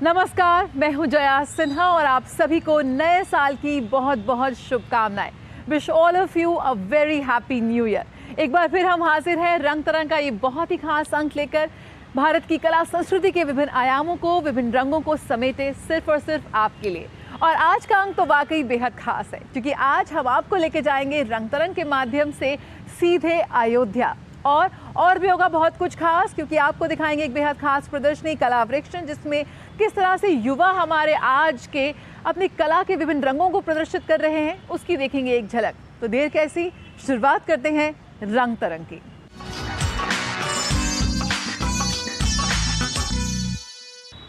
नमस्कार, मैं हूं जया सिन्हा और आप सभी को नए साल की बहुत बहुत शुभकामनाएं। Wish all of you a very happy new year. एक बार फिर हम हाजिर हैं रंग तरंग का ये बहुत ही खास अंक लेकर, भारत की कला संस्कृति के विभिन्न आयामों को, विभिन्न रंगों को समेटे सिर्फ और सिर्फ आपके लिए। और आज का अंक तो वाकई बेहद खास है, क्योंकि आज हम आपको लेके जाएंगे रंग तरंग के माध्यम से सीधे अयोध्या। और भी होगा बहुत कुछ खास, क्योंकि आपको दिखाएंगे एक बेहद खास प्रदर्शनी कला वृक्षण, जिसमें किस तरह से युवा हमारे आज के अपनी कला के विभिन्न रंगों को प्रदर्शित कर रहे हैं, उसकी देखेंगे एक झलक। तो देर कैसी, शुरुआत करते हैं रंग तरंग की।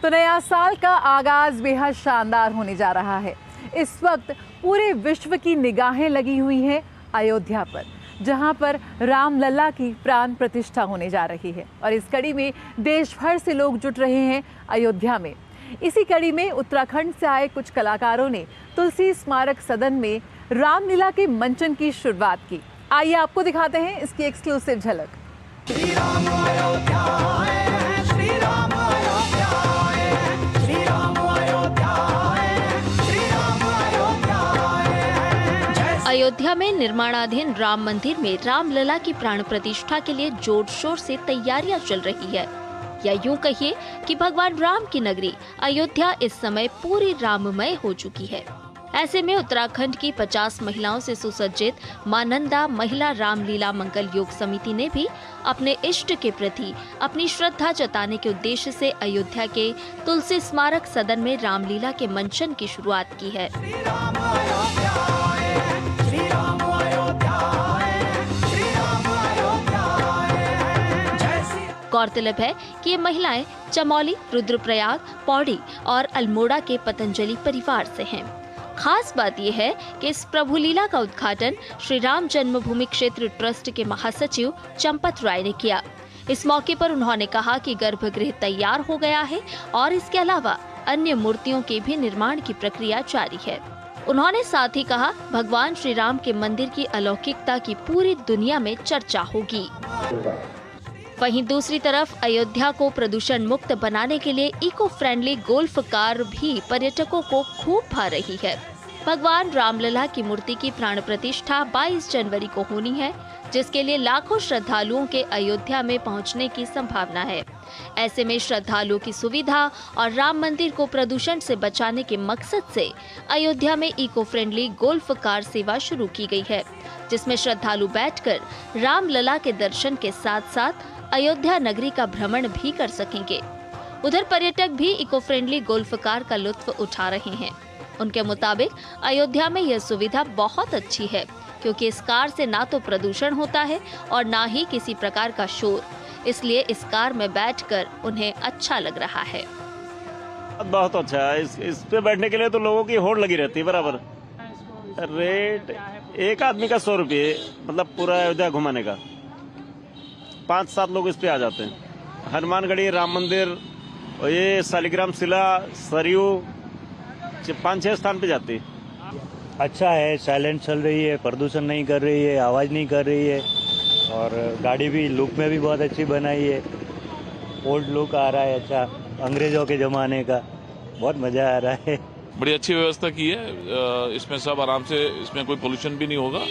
तो नया साल का आगाज बेहद शानदार होने जा रहा है। इस वक्त पूरे विश्व की निगाहें लगी हुई हैं अयोध्या पर, जहां पर रामलला की प्राण प्रतिष्ठा होने जा रही है। और इस कड़ी में देश भर से लोग जुट रहे हैं अयोध्या में। इसी कड़ी में उत्तराखंड से आए कुछ कलाकारों ने तुलसी स्मारक सदन में रामलीला के मंचन की शुरुआत की। आइए आपको दिखाते हैं इसकी एक्सक्लूसिव झलक। श्री राम अयोध्या आए, श्री राम अयोध्या आए, श्री राम अयोध्या आए, श्री राम अयोध्या आए। अयोध्या में निर्माणाधीन राम मंदिर में रामलला की प्राण प्रतिष्ठा के लिए जोर शोर से तैयारियां चल रही है, या यूं कहिए कि भगवान राम की नगरी अयोध्या इस समय पूरी राममय हो चुकी है। ऐसे में उत्तराखंड की 50 महिलाओं से सुसज्जित मां नंदा महिला रामलीला मंगल योग समिति ने भी अपने इष्ट के प्रति अपनी श्रद्धा जताने के उद्देश्य से अयोध्या के तुलसी स्मारक सदन में रामलीला के मंचन की शुरुआत की है। गौरतलब है कि ये महिलाएं चमोली, रुद्रप्रयाग, पौड़ी और अल्मोड़ा के पतंजलि परिवार से हैं। खास बात यह है कि इस प्रभुलीला का उद्घाटन श्री राम जन्मभूमि क्षेत्र ट्रस्ट के महासचिव चंपत राय ने किया। इस मौके पर उन्होंने कहा कि गर्भगृह तैयार हो गया है और इसके अलावा अन्य मूर्तियों के भी निर्माण की प्रक्रिया जारी है। उन्होंने साथ ही कहा, भगवान श्री राम के मंदिर की अलौकिकता की पूरी दुनिया में चर्चा होगी। वहीं दूसरी तरफ अयोध्या को प्रदूषण मुक्त बनाने के लिए इको फ्रेंडली गोल्फ कार भी पर्यटकों को खूब भा रही है। भगवान रामलला की मूर्ति की प्राण प्रतिष्ठा 22 जनवरी को होनी है, जिसके लिए लाखों श्रद्धालुओं के अयोध्या में पहुंचने की संभावना है। ऐसे में श्रद्धालुओं की सुविधा और राम मंदिर को प्रदूषण से बचाने के मकसद से अयोध्या में इको फ्रेंडली गोल्फ कार सेवा शुरू की गई है, जिसमें श्रद्धालु बैठकर रामलला के दर्शन के साथ साथ अयोध्या नगरी का भ्रमण भी कर सकेंगे। उधर पर्यटक भी इको फ्रेंडली गोल्फ कार का लुत्फ उठा रहे हैं। उनके मुताबिक अयोध्या में यह सुविधा बहुत अच्छी है, क्योंकि इस कार से ना तो प्रदूषण होता है और ना ही किसी प्रकार का शोर, इसलिए इस कार में बैठकर उन्हें अच्छा लग रहा है। बहुत अच्छा है। इस पे बैठने के लिए तो लोगों की होड़ लगी रहती है बराबर। रेट एक आदमी का 100 रुपये, मतलब पूरा अयोध्या घुमाने का। 5-7 लोग इस पे आ जाते हैं। हनुमानगढ़ी, राम मंदिर और ये शालिग्राम शिला, सरयू 5-6 स्थान पे जाती है। अच्छा है, साइलेंट चल रही है, प्रदूषण नहीं कर रही है, आवाज़ नहीं कर रही है, और गाड़ी भी लुक में भी बहुत अच्छी बनाई है। ओल्ड लुक आ रहा है, अच्छा अंग्रेजों के ज़माने का, बहुत मज़ा आ रहा है। बड़ी अच्छी व्यवस्था की है। इसमें सब आराम से, इसमें कोई पोल्यूशन भी नहीं होगा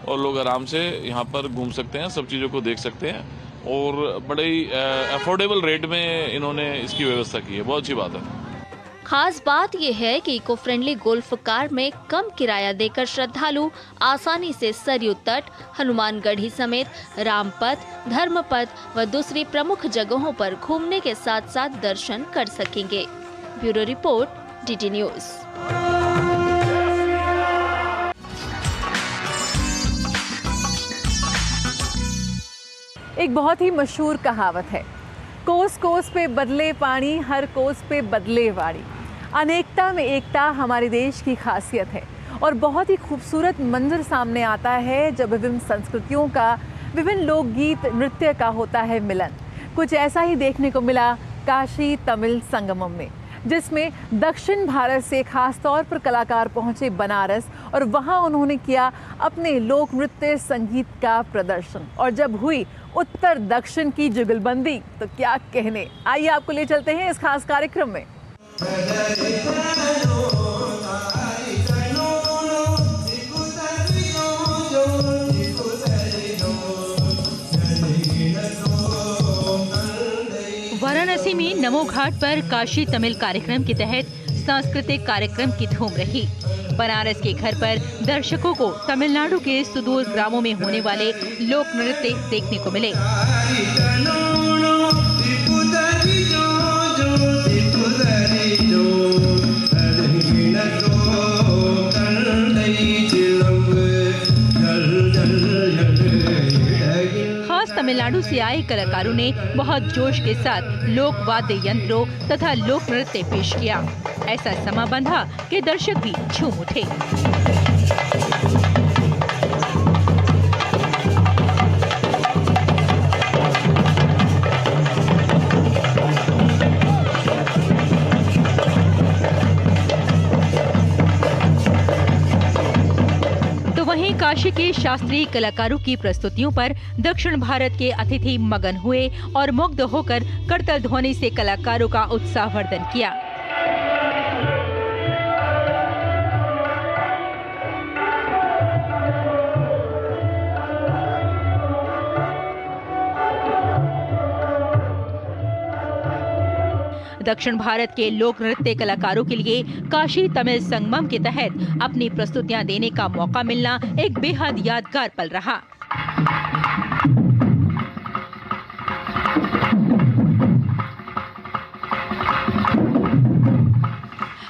और लोग आराम से यहाँ पर घूम सकते हैं, सब चीज़ों को देख सकते हैं, और बड़े ही अफोर्डेबल रेट में इन्होंने इसकी व्यवस्था की है। बहुत अच्छी बात है। खास बात यह है कि इको फ्रेंडली गोल्फ कार में कम किराया देकर श्रद्धालु आसानी से सरयू तट, हनुमानगढ़ी समेत रामपथ, धर्मपथ व दूसरी प्रमुख जगहों पर घूमने के साथ साथ दर्शन कर सकेंगे। Bureau report, DD news. एक बहुत ही मशहूर कहावत है, कोस कोस पे बदले पानी, हर कोस पे बदले वाणी। अनेकता में एकता हमारे देश की खासियत है, और बहुत ही खूबसूरत मंजर सामने आता है जब विभिन्न संस्कृतियों का, विभिन्न लोकगीत, नृत्य का होता है मिलन। कुछ ऐसा ही देखने को मिला काशी तमिल संगमम में, जिसमें दक्षिण भारत से खास तौर पर कलाकार पहुंचे बनारस, और वहां उन्होंने किया अपने लोक नृत्य संगीत का प्रदर्शन। और जब हुई उत्तर दक्षिण की जुगलबंदी तो क्या कहने। आइए आपको ले चलते हैं इस खास कार्यक्रम में। वाराणसी में नमो घाट पर काशी तमिल कार्यक्रम के तहत सांस्कृतिक कार्यक्रम की धूम रही। बनारस के घर पर दर्शकों को तमिलनाडु के सुदूर ग्रामों में होने वाले लोक नृत्य देखने को मिले। खास तमिलनाडु से आए कलाकारों ने बहुत जोश के साथ लोक वाद्य यंत्रों तथा लोक नृत्य पेश किया। ऐसा समा बंधा कि दर्शक भी झूम उठे। वहीं काशी के शास्त्रीय कलाकारों की प्रस्तुतियों पर दक्षिण भारत के अतिथि मगन हुए और मुग्ध होकर करतल ध्वनि से कलाकारों का उत्साहवर्धन किया। दक्षिण भारत के लोक नृत्य कलाकारों के लिए काशी तमिल संगमम के तहत अपनी प्रस्तुतियां देने का मौका मिलना एक बेहद यादगार पल रहा।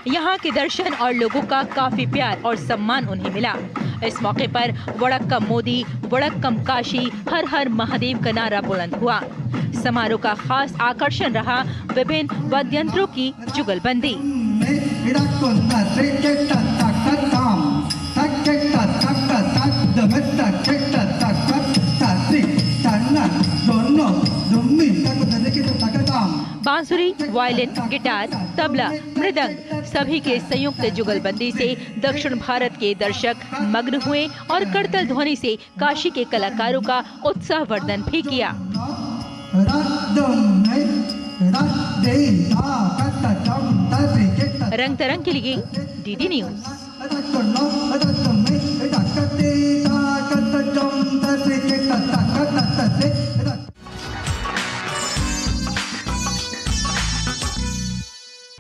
यहाँ के दर्शन और लोगों का काफी प्यार और सम्मान उन्हें मिला। इस मौके पर वड़क्कम मोदी, वड़क्कम काशी, हर हर महादेव का नारा बुलंद हुआ। समारोह का खास आकर्षण रहा विभिन्न वाद्ययंत्रों की जुगलबंदी। बांसुरी, वायलिन, गिटार, तबला, मृदंग सभी के संयुक्त जुगलबंदी से दक्षिण भारत के दर्शक मग्न हुए और करतल ध्वनि से काशी के कलाकारों का उत्साहवर्धन भी किया। रंग तरंग के लिए डीडी न्यूज।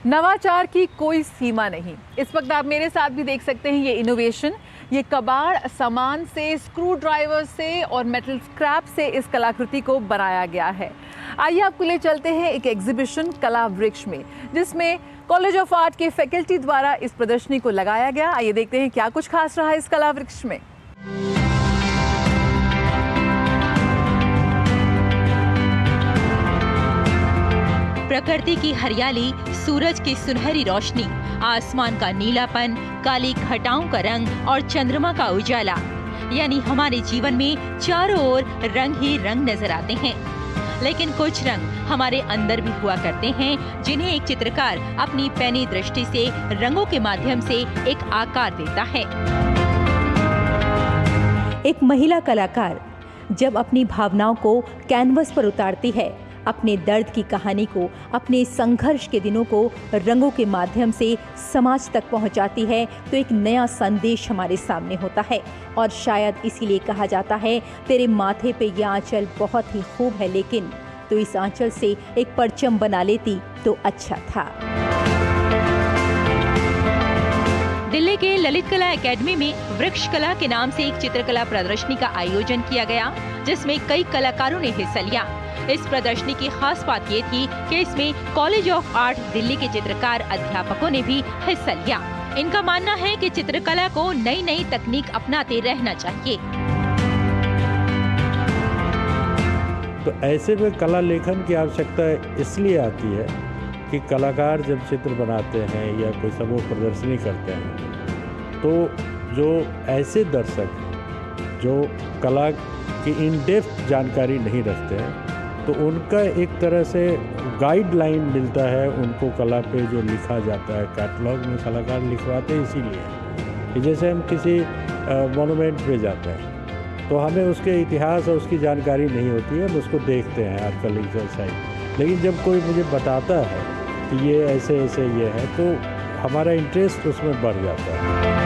नवाचार की कोई सीमा नहीं। इस वक्त आप मेरे साथ भी देख सकते हैं ये इनोवेशन, ये कबाड़ सामान से, स्क्रू ड्राइवर से और मेटल स्क्रैप से इस कलाकृति को बनाया गया है। आइए आपको ले चलते हैं एक एग्जीबिशन कला वृक्ष में, जिसमें कॉलेज ऑफ आर्ट के फैकल्टी द्वारा इस प्रदर्शनी को लगाया गया। आइए देखते हैं क्या कुछ खास रहा है इस कला वृक्ष में। प्रकृति की हरियाली, सूरज की सुनहरी रोशनी, आसमान का नीलापन, काली घटाओं का रंग और चंद्रमा का उजाला, यानी हमारे जीवन में चारों ओर रंग ही रंग नजर आते हैं। लेकिन कुछ रंग हमारे अंदर भी हुआ करते हैं, जिन्हें एक चित्रकार अपनी पैनी दृष्टि से रंगों के माध्यम से एक आकार देता है। एक महिला कलाकार जब अपनी भावनाओं को कैनवस पर उतारती है, अपने दर्द की कहानी को, अपने संघर्ष के दिनों को रंगों के माध्यम से समाज तक पहुंचाती है, तो एक नया संदेश हमारे सामने होता है। और शायद इसीलिए कहा जाता है, तेरे माथे पे ये आंचल बहुत ही खूब है, लेकिन तो इस आंचल से एक परचम बना लेती तो अच्छा था। दिल्ली के ललित कला एकेडमी में वृक्ष कला के नाम से एक चित्रकला प्रदर्शनी का आयोजन किया गया, जिसमें कई कलाकारों ने हिस्सा लिया। इस प्रदर्शनी की खास बात ये थी कि इसमें कॉलेज ऑफ आर्ट दिल्ली के चित्रकार अध्यापकों ने भी हिस्सा लिया। इनका मानना है कि चित्रकला को नई नई तकनीक अपनाते रहना चाहिए। तो ऐसे में कला लेखन की आवश्यकता इसलिए आती है कि कलाकार जब चित्र बनाते हैं या कोई समूह प्रदर्शनी करते हैं, तो जो ऐसे दर्शक जो कला की इन डेप्थ जानकारी नहीं रखते हैं, तो उनका एक तरह से गाइडलाइन मिलता है उनको कला पे जो लिखा जाता है। कैटलॉग में कलाकार लिखवाते हैं इसीलिए कि जैसे हम किसी मोनूमेंट पे जाते हैं तो हमें उसके इतिहास और उसकी जानकारी नहीं होती है, हम उसको देखते हैं आर्कियोलॉजिकल साइट। लेकिन जब कोई मुझे बताता है कि ये ऐसे ऐसे ये है, तो हमारा इंटरेस्ट उसमें बढ़ जाता है।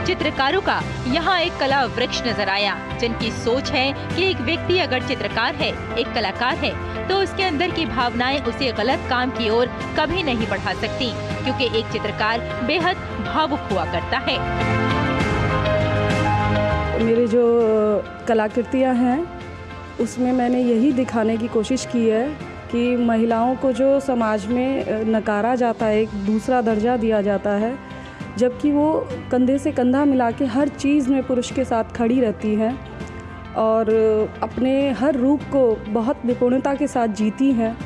चित्रकारों का यहाँ एक कला वृक्ष नजर आया, जिनकी सोच है कि एक व्यक्ति अगर चित्रकार है, एक कलाकार है, तो उसके अंदर की भावनाएं उसे गलत काम की ओर कभी नहीं बढ़ा सकती, क्योंकि एक चित्रकार बेहद भावुक हुआ करता है। मेरे जो कलाकृतियाँ हैं उसमें मैंने यही दिखाने की कोशिश की है कि महिलाओं को जो समाज में नकारा जाता है, एक दूसरा दर्जा दिया जाता है, जबकि वो कंधे से कंधा मिला के हर चीज़ में पुरुष के साथ खड़ी रहती हैं और अपने हर रूप को बहुत निपुणता के साथ जीती हैं,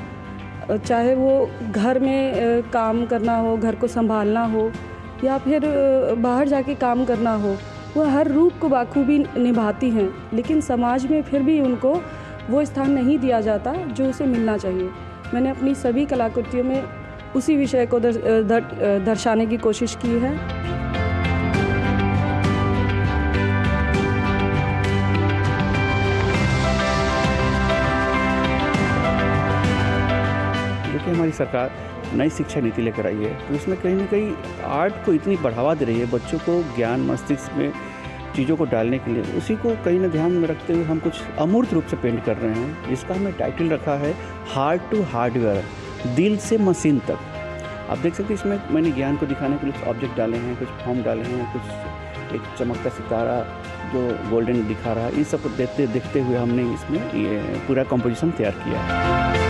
चाहे वो घर में काम करना हो, घर को संभालना हो या फिर बाहर जाके काम करना हो, वो हर रूप को बाखूबी निभाती हैं, लेकिन समाज में फिर भी उनको वो स्थान नहीं दिया जाता जो उसे मिलना चाहिए। मैंने अपनी सभी कलाकृतियों में उसी विषय को दर्शाने की कोशिश की है। देखिए, हमारी सरकार नई शिक्षा नीति लेकर आई है, तो इसमें कहीं ना कहीं आर्ट को इतनी बढ़ावा दे रही है, बच्चों को ज्ञान मस्तिष्क में चीज़ों को डालने के लिए, उसी को कहीं ना ध्यान में रखते हुए हम कुछ अमूर्त रूप से पेंट कर रहे हैं, जिसका हमने टाइटल रखा है हार्ट टू हार्डवेयर, दिल से मशीन तक। आप देख सकते हैं इसमें मैंने ज्ञान को दिखाने के लिए कुछ ऑब्जेक्ट डाले हैं, कुछ फॉर्म डाले हैं, कुछ एक चमकता सितारा जो गोल्डन दिखा रहा है, इन सबको देखते हुए हमने इसमें ये पूरा कंपोजिशन तैयार किया है।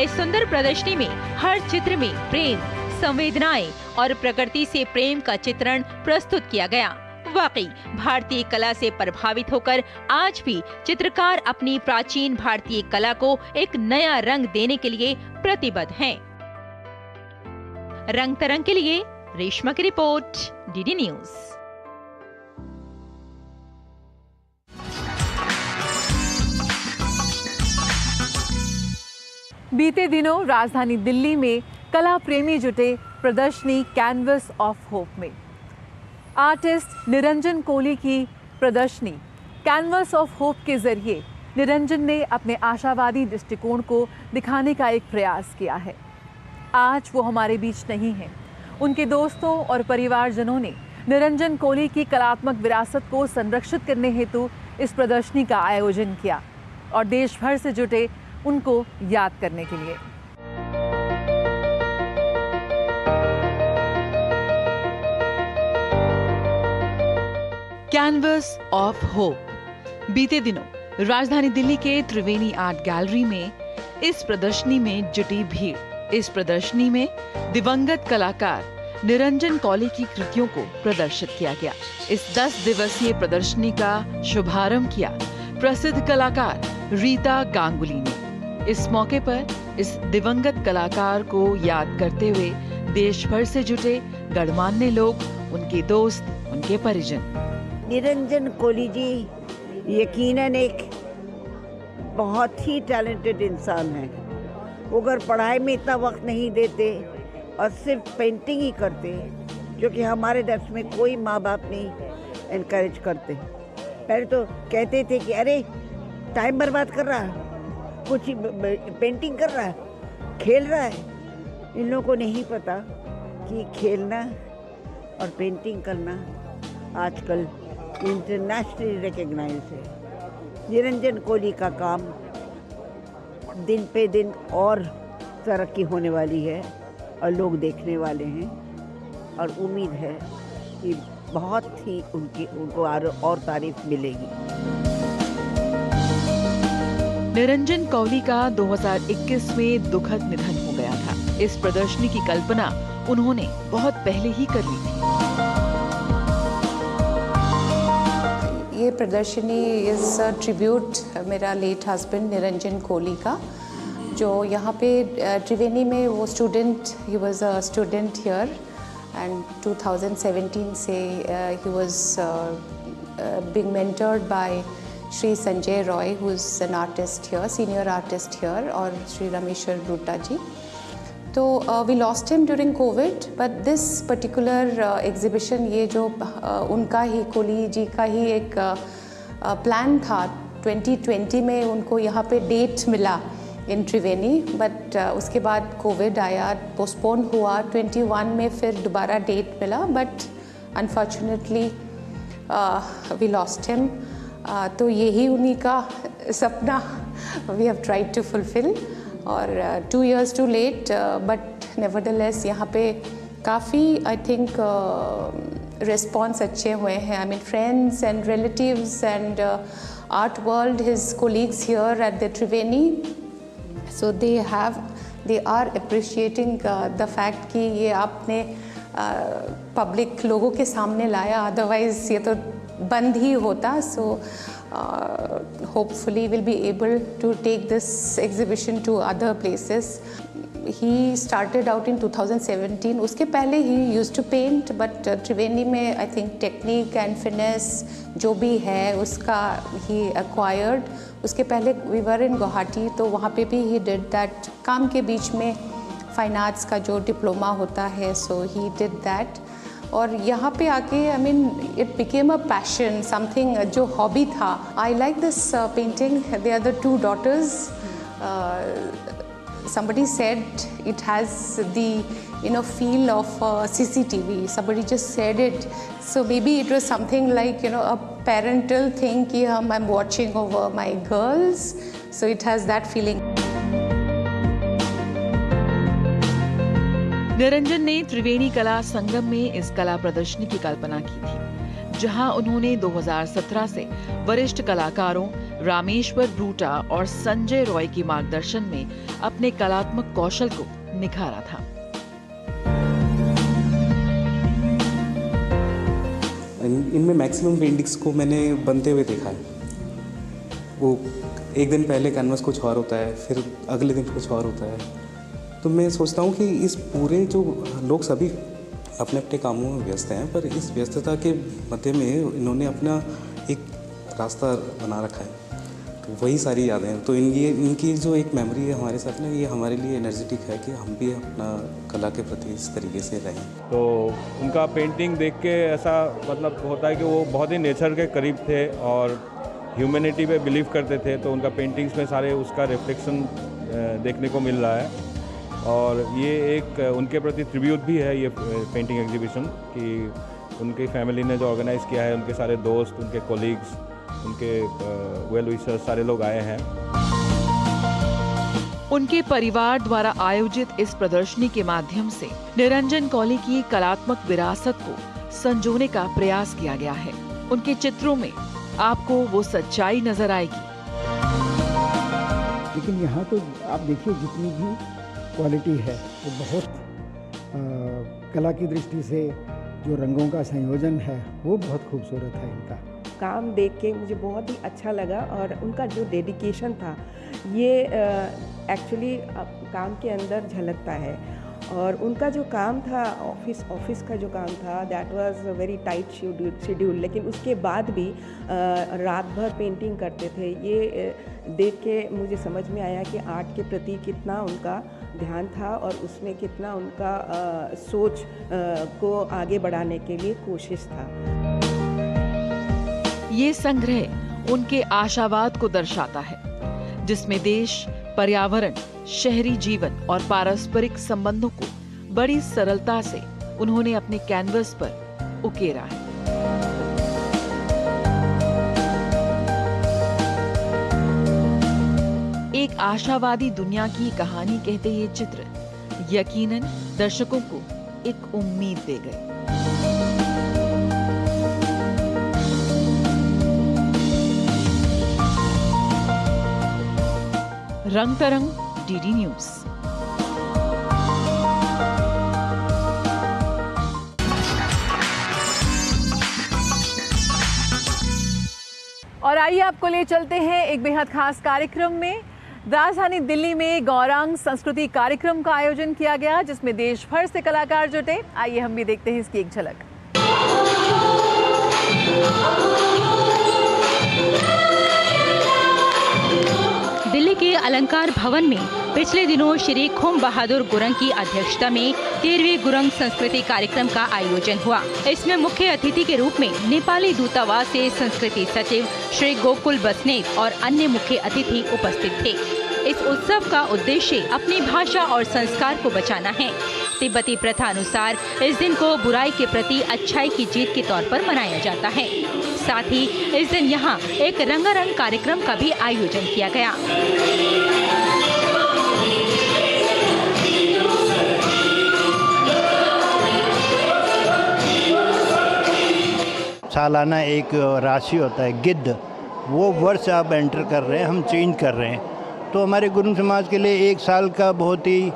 इस सुंदर प्रदर्शनी में हर चित्र में प्रेम, संवेदनाएं और प्रकृति से प्रेम का चित्रण प्रस्तुत किया गया। वाकई भारतीय कला से प्रभावित होकर आज भी चित्रकार अपनी प्राचीन भारतीय कला को एक नया रंग देने के लिए प्रतिबद्ध हैं। रंग तरंग के लिए रेशमा की रिपोर्ट, डीडी न्यूज। बीते दिनों राजधानी दिल्ली में कला प्रेमी जुटे प्रदर्शनी कैनवस ऑफ होप में। आर्टिस्ट निरंजन कोली की प्रदर्शनी कैनवस ऑफ होप के जरिए निरंजन ने अपने आशावादी दृष्टिकोण को दिखाने का एक प्रयास किया है। आज वो हमारे बीच नहीं हैं। उनके दोस्तों और परिवारजनों ने निरंजन कोली की कलात्मक विरासत को संरक्षित करने हेतु इस प्रदर्शनी का आयोजन किया और देश भर से जुटे उनको याद करने के लिए। Canvas of hope. बीते दिनों राजधानी दिल्ली के त्रिवेणी आर्ट गैलरी में इस प्रदर्शनी में जुटी भीड़। इस प्रदर्शनी में दिवंगत कलाकार निरंजन कौली की कृतियों को प्रदर्शित किया गया। इस 10 दिवसीय प्रदर्शनी का शुभारंभ किया प्रसिद्ध कलाकार रीता गांगुली ने। इस मौके पर इस दिवंगत कलाकार को याद करते हुए देश भर से जुटे गणमान्य लोग, उनके दोस्त, उनके परिजन। निरंजन कोली जी यकीनन एक बहुत ही टैलेंटेड इंसान है। वो अगर पढ़ाई में इतना वक्त नहीं देते और सिर्फ पेंटिंग ही करते, जो कि हमारे देश में कोई माँ बाप नहीं एनकरेज करते। पहले तो कहते थे कि अरे टाइम बर्बाद कर रहा है, कुछ पेंटिंग कर रहा है, खेल रहा है। इन लोगों को नहीं पता कि खेलना और पेंटिंग करना आजकल इंटरनेशनली रिकग्नाइज है। निरंजन कोली का काम दिन पे दिन और तरक्की होने वाली है और लोग देखने वाले हैं और उम्मीद है कि बहुत ही उनको और तारीफ मिलेगी। निरंजन कौली का 2021 में दुखद निधन हो गया था। इस प्रदर्शनी की कल्पना उन्होंने बहुत पहले ही कर ली थी। ये प्रदर्शनी इज़ ट्रिब्यूट मेरा लेट हस्बैंड निरंजन कोली का, जो यहाँ पे त्रिवेणी में वो student, he was a student here and 2017 से he was being mentored by Shri Sanjay Roy, who is an artist here, senior artist here, और श्री रमेश्वर ब्रूटा जी। तो we lost him during Covid, but this particular exhibition, ये जो उनका ही, कोली जी का ही एक प्लान था। 2020 में उनको यहाँ पे डेट मिला इन त्रिवेणी, बट उसके बाद कोविड आया, पोस्टपोन हुआ, 21 में फिर दोबारा डेट मिला, but unfortunately we lost him. तो यही उन्हीं का सपना we have tried to fulfil, और 2 years too late, but nevertheless यहाँ पे काफ़ी आई थिंक रिस्पॉन्स अच्छे हुए हैं। I mean friends and relatives and art world, his colleagues here at the Triveni, so they are appreciating the fact कि ये आपने पब्लिक लोगों के सामने लाया, अदरवाइज ये तो बंद ही होता। सो hopefully we'll be able to take this exhibition to other places. He started out in 2017. उसके पहले he used to paint, but त्रिवेणी में I think technique and finesse जो भी है उसका he acquired. उसके पहले we were in Guwahati, तो वहाँ पे भी he did that. काम के बीच में फाइन आर्ट्स का जो डिप्लोमा होता है, so he did that. और यहाँ पे आके I mean it became a passion, something जो हॉबी था। I like this painting, they are the 2 daughters. Somebody said it has the feel of CCTV. Somebody just said it, so maybe it was something like a parental thing कि I'm watching over my girls, so it has that feeling. Niranjan ने त्रिवेणी कला संगम में इस कला प्रदर्शनी की कल्पना की थी, जहां उन्होंने 2017 से वरिष्ठ कलाकारों रामेश्वर ब्रूटा और संजय रॉय के मार्गदर्शन में अपने कलात्मक कौशल को निखारा था। इनमें मैक्सिमम पेंटिंग्स को मैंने बनते हुए देखा है। वो एक दिन पहले कैनवास कुछ और होता है, फिर अगले दिन कुछ और होता है। तो मैं सोचता हूँ कि इस पूरे जो लोग सभी अपने अपने कामों में व्यस्त हैं, पर इस व्यस्तता के मध्य में इन्होंने अपना एक रास्ता बना रखा है, तो वही सारी यादें हैं। तो इनकी जो एक मेमोरी है हमारे साथ ना, ये हमारे लिए एनर्जेटिक है कि हम भी अपना कला के प्रति इस तरीके से रहें। तो उनका पेंटिंग देख के ऐसा मतलब होता है कि वो बहुत ही नेचर के करीब थे और ह्यूमैनिटी पे बिलीव करते थे, तो उनका पेंटिंग्स में सारे उसका रिफ्लेक्शन देखने को मिल रहा है। और ये एक उनके प्रति ट्रिब्यूट भी है ये पेंटिंग एग्जीबिशन, कि उनकी फैमिली ने जो ऑर्गेनाइज़ किया है, उनके सारे दोस्त, उनके कोलीग्स, उनके वेल विशर्स सारे लोग आए हैं। उनके परिवार द्वारा आयोजित इस प्रदर्शनी के माध्यम से निरंजन कौली की कलात्मक विरासत को संजोने का प्रयास किया गया है। उनके चित्रों में आपको वो सच्चाई नजर आएगी। लेकिन यहाँ तो आप देखिए जितनी भी क्वालिटी है वो बहुत कला की दृष्टि से जो रंगों का संयोजन है वो बहुत खूबसूरत है। इनका काम देख के मुझे बहुत ही अच्छा लगा, और उनका जो डेडिकेशन था ये एक्चुअली काम के अंदर झलकता है। और उनका जो काम था ऑफिस का जो काम था, that was very tight schedule, लेकिन उसके बाद भी रात भर पेंटिंग करते थे। ये देख के मुझे समझ में आया कि आर्ट के प्रति कितना उनका ध्यान था और उसमें कितना उनका सोच को आगे बढ़ाने के लिए कोशिश था। ये संग्रह उनके आशावाद को दर्शाता है, जिसमें देश, पर्यावरण, शहरी जीवन और पारस्परिक संबंधों को बड़ी सरलता से उन्होंने अपने कैनवस पर उकेरा है। एक आशावादी दुनिया की कहानी कहते ये चित्र यकीनन दर्शकों को एक उम्मीद दे गए। रंग तरंग, डीडी न्यूज। और आइए आपको ले चलते हैं एक बेहद खास कार्यक्रम में। राजधानी दिल्ली में गौरांग संस्कृति कार्यक्रम का आयोजन किया गया, जिसमें देश भर से कलाकार जुटे। आइए हम भी देखते हैं इसकी एक झलक। दिल्ली के अलंकार भवन में पिछले दिनों श्री खुम बहादुर गुरंग की अध्यक्षता में 13वें गुरंग संस्कृति कार्यक्रम का आयोजन हुआ। इसमें मुख्य अतिथि के रूप में नेपाली दूतावास से संस्कृति सचिव श्री गोकुल बस्नेत और अन्य मुख्य अतिथि उपस्थित थे। इस उत्सव का उद्देश्य अपनी भाषा और संस्कार को बचाना है। तिब्बती प्रथा अनुसार इस दिन को बुराई के प्रति अच्छाई की जीत के तौर पर मनाया जाता है। साथ ही इस दिन यहाँ एक रंगारंग कार्यक्रम का भी आयोजन किया गया। सालाना एक राशि होता है गिद्ध, वो वर्ष आप एंटर कर रहे हैं, हम चेंज कर रहे हैं। तो हमारे गुरुंग समाज के लिए एक साल का बहुत ही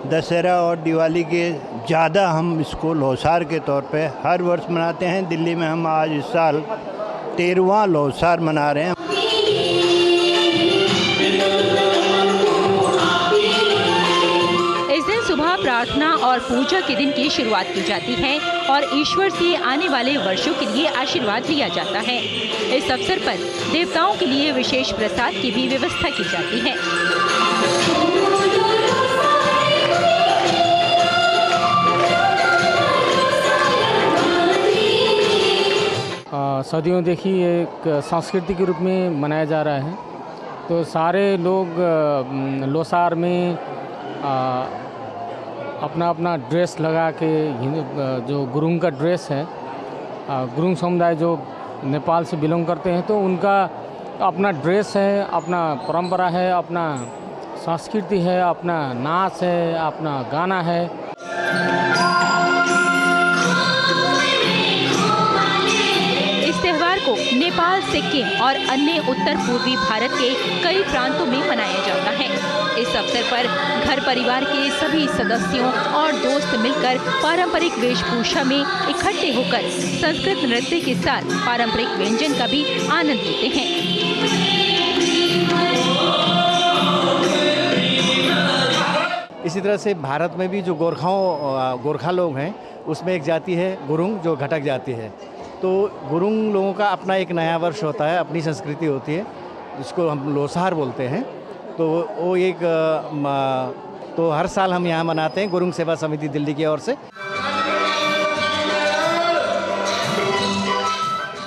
दशहरा और दिवाली के ज़्यादा हम इसको लौसार के तौर पे हर वर्ष मनाते हैं। दिल्ली में हम आज इस साल 13वां लौसार मना रहे हैं। इस दिन सुबह प्रार्थना और पूजा के दिन की शुरुआत की जाती है और ईश्वर से आने वाले वर्षों के लिए आशीर्वाद लिया जाता है। इस अवसर पर देवताओं के लिए विशेष प्रसाद की भी व्यवस्था की जाती है। सदियों देखी एक संस्कृति के रूप में मनाया जा रहा है। तो सारे लोग लौसार में अपना अपना ड्रेस लगा के, जो गुरुंग का ड्रेस है, गुरुंग समुदाय जो नेपाल से बिलोंग करते हैं, तो उनका अपना ड्रेस है, अपना परंपरा है, अपना संस्कृति है, अपना नाच है, अपना गाना है। त्योहार को नेपाल, सिक्किम और अन्य उत्तर पूर्वी भारत के कई प्रांतों में मनाया जाता है। इस अवसर पर घर परिवार के सभी सदस्यों और दोस्त मिलकर पारंपरिक वेशभूषा में इकट्ठे होकर संस्कृत नृत्य के साथ पारंपरिक व्यंजन का भी आनंद लेते हैं। इसी तरह से भारत में भी जो गोरखा लोग हैं, उसमें एक जाति है गुरुंग, जो घटक जाति है। तो गुरुंग लोगों का अपना एक नया वर्ष होता है, अपनी संस्कृति होती है, जिसको हम लौसार बोलते हैं। तो वो एक तो हर साल हम यहाँ मनाते हैं गुरुंग सेवा समिति दिल्ली की ओर से।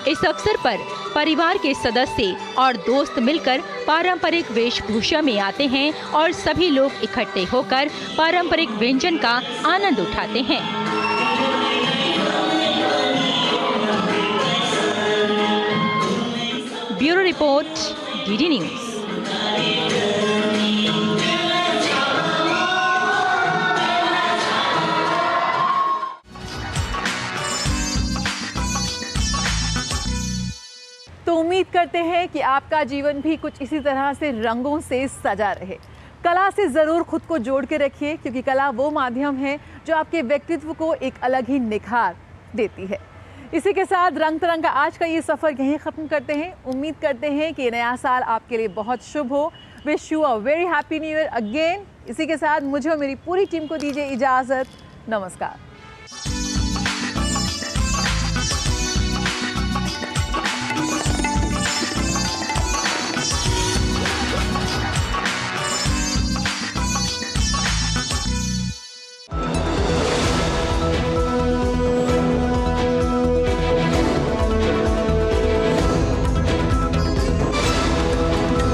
इस अवसर पर परिवार के सदस्य और दोस्त मिलकर पारंपरिक वेशभूषा में आते हैं और सभी लोग इकट्ठे होकर पारंपरिक व्यंजन का आनंद उठाते हैं। Bureau report, DD news. तो उम्मीद करते हैं कि आपका जीवन भी कुछ इसी तरह से रंगों से सजा रहे। कला से ज़रूर खुद को जोड़ के रखिए, क्योंकि कला वो माध्यम है जो आपके व्यक्तित्व को एक अलग ही निखार देती है। इसी के साथ रंग तिरंगा आज का ये सफ़र यहीं ख़त्म करते हैं। उम्मीद करते हैं कि नया साल आपके लिए बहुत शुभ हो। Wish you a very happy new year again. इसी के साथ मुझे और मेरी पूरी टीम को दीजिए इजाज़त। नमस्कार।